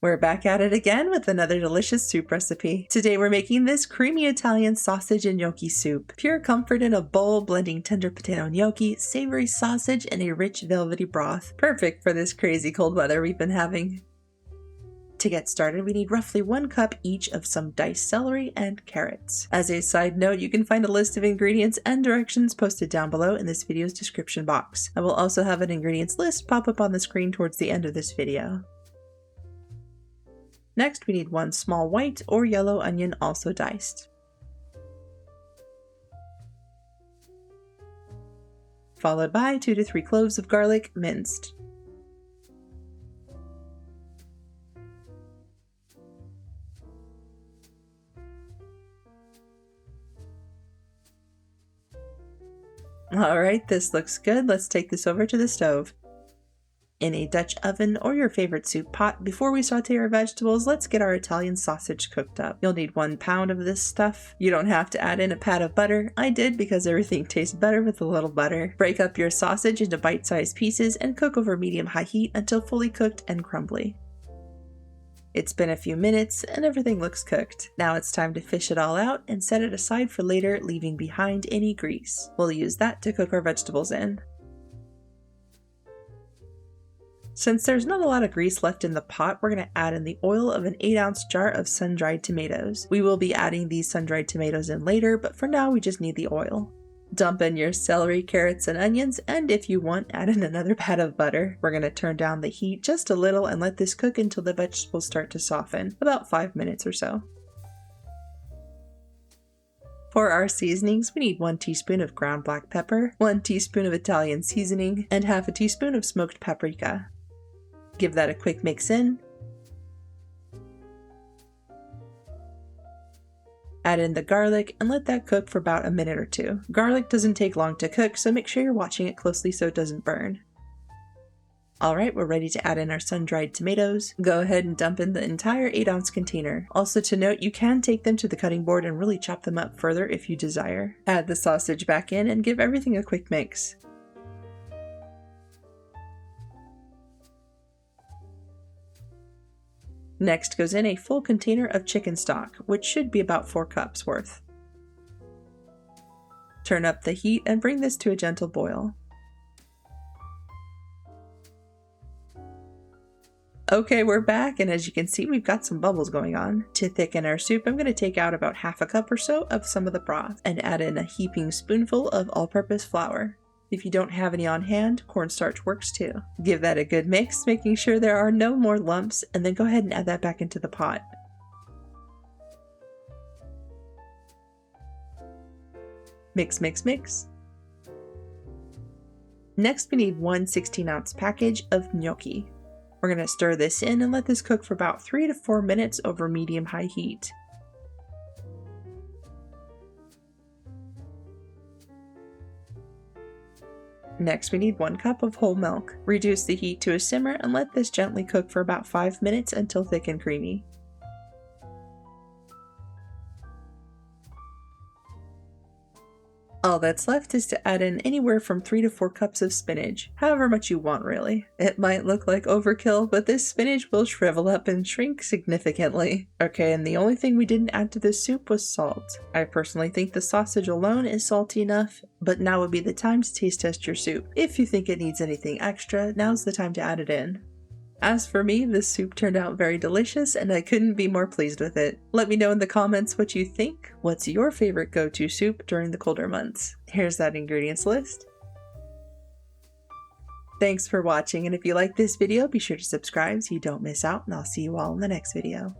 We're back at it again with another delicious soup recipe. Today we're making this creamy Italian sausage and gnocchi soup. Pure comfort in a bowl, blending tender potato gnocchi, savory sausage, and a rich velvety broth. Perfect for this crazy cold weather we've been having. To get started, we need roughly 1 cup each of some diced celery and carrots. As a side note, you can find a list of ingredients and directions posted down below in this video's description box. I will also have an ingredients list pop up on the screen towards the end of this video. Next, we need 1 small white or yellow onion, also diced. Followed by 2 to 3 cloves of garlic, minced. Alright, this looks good. Let's take this over to the stove. In a Dutch oven or your favorite soup pot, before we saute our vegetables, let's get our Italian sausage cooked up. You'll need 1 pound of this stuff. You don't have to add in a pat of butter. I did because everything tastes better with a little butter. Break up your sausage into bite-sized pieces and cook over medium-high heat until fully cooked and crumbly. It's been a few minutes and everything looks cooked. Now it's time to fish it all out and set it aside for later, leaving behind any grease. We'll use that to cook our vegetables in. Since there's not a lot of grease left in the pot, we're going to add in the oil of an 8-ounce jar of sun-dried tomatoes. We will be adding these sun-dried tomatoes in later, but for now we just need the oil. Dump in your celery, carrots, and onions, and if you want, add in another pat of butter. We're going to turn down the heat just a little and let this cook until the vegetables start to soften, about 5 minutes or so. For our seasonings, we need 1 teaspoon of ground black pepper, 1 teaspoon of Italian seasoning, and half a teaspoon of smoked paprika. Give that a quick mix in. Add in the garlic and let that cook for about a minute or 2. Garlic doesn't take long to cook, so make sure you're watching it closely so it doesn't burn. Alright, we're ready to add in our sun-dried tomatoes. Go ahead and dump in the entire 8-ounce container. Also to note, you can take them to the cutting board and really chop them up further if you desire. Add the sausage back in and give everything a quick mix. Next goes in a full container of chicken stock, which should be about 4 cups worth. Turn up the heat and bring this to a gentle boil. Okay, we're back, and as you can see, we've got some bubbles going on. To thicken our soup, I'm going to take out about half a cup or so of some of the broth and add in a heaping spoonful of all-purpose flour. If you don't have any on hand, cornstarch works too. Give that a good mix, making sure there are no more lumps, and then go ahead and add that back into the pot. Mix, mix, mix. Next, we need 1 16-ounce package of gnocchi. We're going to stir this in and let this cook for about 3 to 4 minutes over medium-high heat. Next, we need 1 cup of whole milk. Reduce the heat to a simmer and let this gently cook for about 5 minutes until thick and creamy. All that's left is to add in anywhere from 3 to 4 cups of spinach, however much you want really. It might look like overkill, but this spinach will shrivel up and shrink significantly. Okay, and the only thing we didn't add to this soup was salt. I personally think the sausage alone is salty enough, but now would be the time to taste test your soup. If you think it needs anything extra, now's the time to add it in. As for me, this soup turned out very delicious and I couldn't be more pleased with it. Let me know in the comments what you think. What's your favorite go-to soup during the colder months? Here's that ingredients list. Thanks for watching, and if you like this video, be sure to subscribe so you don't miss out, and I'll see you all in the next video.